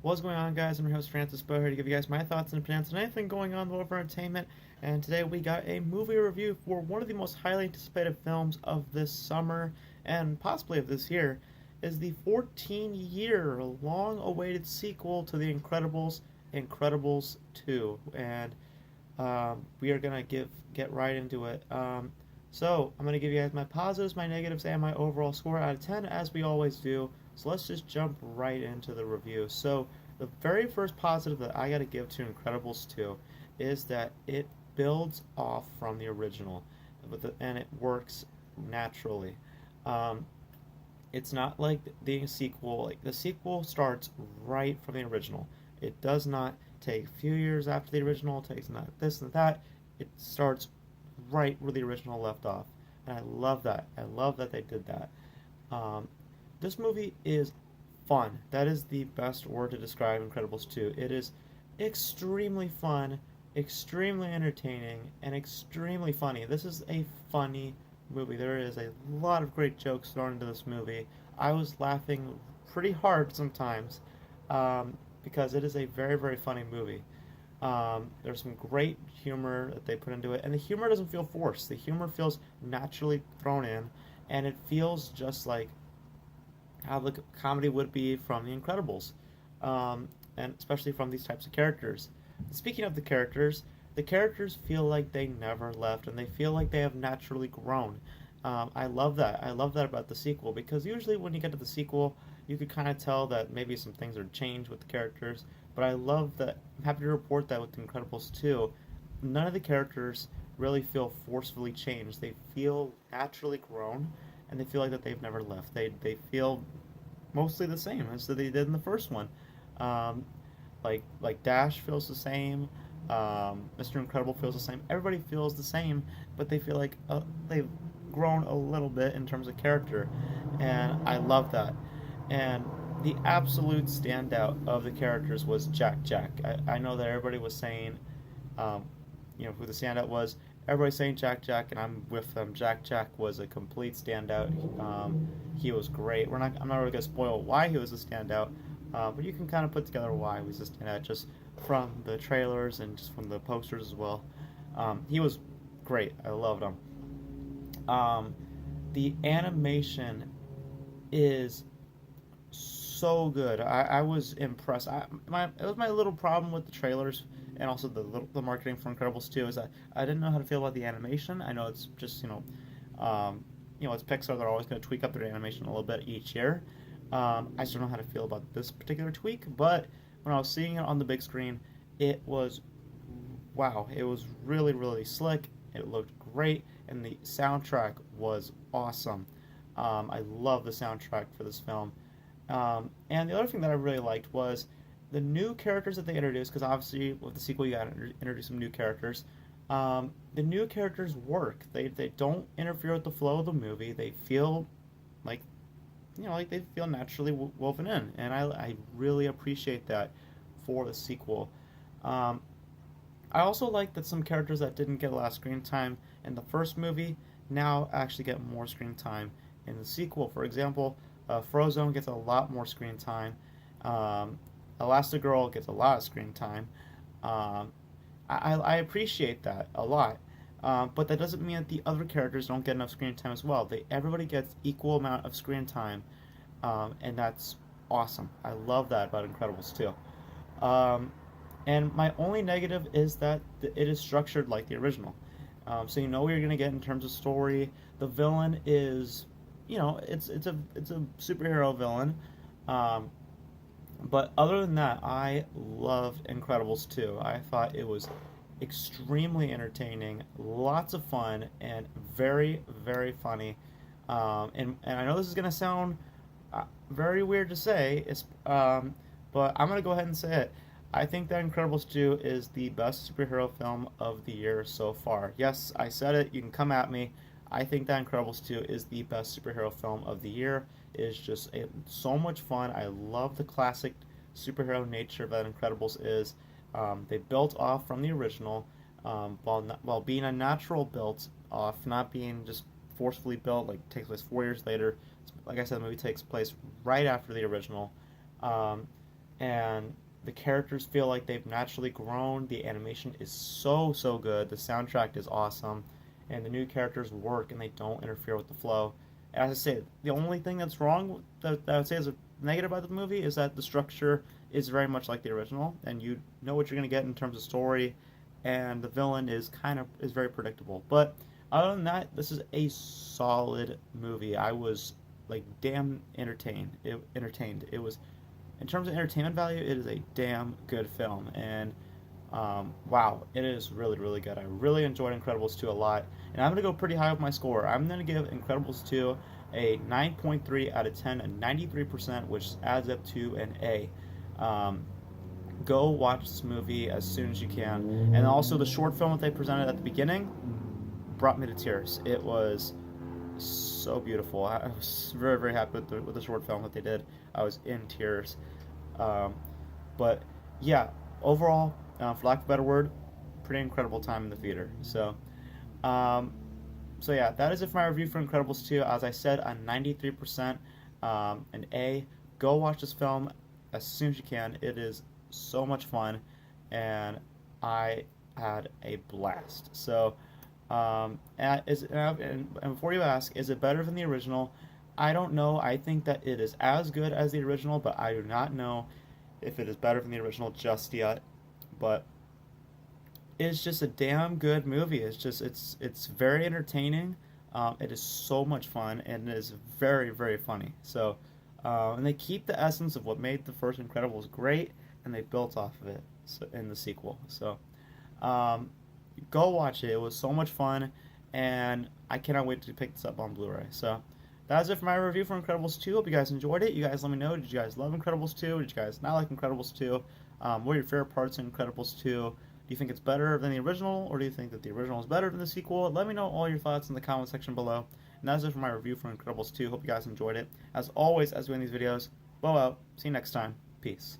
What's going on, guys? I'm your host, Francis Beau, here to give you guys my thoughts and opinions on anything going on in the world of entertainment. And today we got a movie review for one of the most highly anticipated films of this summer and possibly of this year. Is the 14-year long-awaited sequel to The Incredibles, Incredibles 2. And we are gonna get right into it. So I'm gonna give you guys my positives, my negatives, and my overall score out of 10, as we always do. So let's just jump right into the review. So the very first positive that I gotta give to Incredibles 2 is that it builds off from the original, and it works naturally. Um, it's not like the sequel. Like the sequel starts right from the original. It does not take a few years after the original. It takes not this and that. It starts right where the original left off, and I love that. I love that they did that. Um, this movie is fun. That is the best word to describe Incredibles 2. It is extremely fun, extremely entertaining, and extremely funny. This is a funny movie. There is a lot of great jokes thrown into this movie. I was laughing pretty hard sometimes because it is a very, very funny movie. There's some great humor that they put into it, and the humor doesn't feel forced. The humor feels naturally thrown in, and it feels just like how the comedy would be from The Incredibles, and especially from these types of characters. Speaking of the characters feel like they never left, and they feel like they have naturally grown. I love that. I love that about the sequel because usually when you get to the sequel, you could kind of tell that maybe some things are changed with the characters. But I love that. I'm happy to report that with The Incredibles 2, none of the characters really feel forcefully changed. They feel naturally grown, and they feel like that they've never left. They feel mostly the same as they did in the first one. Um, like Dash feels the same. Mr. Incredible feels the same. Everybody feels the same, but they feel like they've grown a little bit in terms of character, and I love that. And the absolute standout of the characters was Jack Jack. I know that everybody was saying, um, who the standout was. Everybody's saying Jack Jack, and I'm with them. Jack Jack was a complete standout. He was great. I'm not really gonna spoil why he was a standout, but you can kind of put together why he was a standout just from the trailers and just from the posters as well. He was great. I loved him. Um, the animation is so good. I was impressed. It was my little problem with the trailers and also the marketing for Incredibles 2 is that I didn't know how to feel about the animation. I know it's just it's Pixar. They're always going to tweak up their animation a little bit each year. I just don't know how to feel about this particular tweak. But when I was seeing it on the big screen, it was wow. It was really really slick. It looked great, and the soundtrack was awesome. I love the soundtrack for this film. And the other thing that I really liked was the new characters that they introduced, because obviously with the sequel you got to introduce some new characters. The new characters work. They don't interfere with the flow of the movie. They feel like like they feel naturally woven in, and I really appreciate that for the sequel. Um, I also like that some characters that didn't get a lot of screen time in the first movie now actually get more screen time in the sequel. For example, Frozone gets a lot more screen time. Um, Elastigirl gets a lot of screen time. Um, I appreciate that a lot. But that doesn't mean that the other characters don't get enough screen time as well. Everybody gets equal amount of screen time, and that's awesome. I love that about Incredibles 2. Um, and my only negative is that it is structured like the original. So you know what you're gonna get in terms of story. The villain is, it's a superhero villain. Um, but other than that, I loved Incredibles 2. I thought it was extremely entertaining, lots of fun, and very, very funny. And I know this is gonna sound very weird to say, but I'm gonna go ahead and say it. I think that Incredibles 2 is the best superhero film of the year so far. Yes, I said it. You can come at me. I think that Incredibles 2 is the best superhero film of the year. It is just so much fun. I love the classic superhero nature that Incredibles is. They built off from the original while being a natural built off, not being just forcefully built, like takes place 4 years later. Like I said, the movie takes place right after the original. Um, and the characters feel like they've naturally grown. The animation is so, so good. The soundtrack is awesome, and the new characters work and they don't interfere with the flow. And as I say, the only thing that's wrong that I would say is a negative about the movie is that the structure is very much like the original, and you know what you're going to get in terms of story, and the villain is very predictable. But other than that, this is a solid movie. I was like damn entertained. It was, in terms of entertainment value, it is a damn good film, and wow, it is really, really good. I really enjoyed Incredibles 2 a lot, and I'm going to go pretty high with my score. I'm going to give Incredibles 2 a 9.3 out of 10, a 93%, which adds up to an A. Um, Go watch this movie as soon as you can. And also, the short film that they presented at the beginning brought me to tears. It was so beautiful. I was very, very happy with the short film that they did. I was in tears. Um, but yeah, overall, for lack of a better word, pretty incredible time in the theater. Um, so yeah, that is it for my review for Incredibles 2. As I said, a 93%, an A. Go watch this film as soon as you can. It is so much fun, and I had a blast. And before you ask, is it better than the original? I don't know. I think that it is as good as the original, but I do not know if it is better than the original just yet. But it's just a damn good movie. It's very entertaining. It is so much fun, and it is very, very funny. And they keep the essence of what made the first Incredibles great, and they built off of it in the sequel. Um, Go watch it. It was so much fun, and I cannot wait to pick this up on Blu-ray. So that's it for my review for Incredibles 2. Hope you guys enjoyed it. You guys let me know. Did you guys love Incredibles 2? Did you guys not like Incredibles 2? What are your favorite parts in Incredibles 2? Do you think it's better than the original, or do you think that the original is better than the sequel? Let me know all your thoughts in the comment section below. And that's it for my review for Incredibles 2. Hope you guys enjoyed it. As always, as we end these videos, Beau out. See you next time. Peace.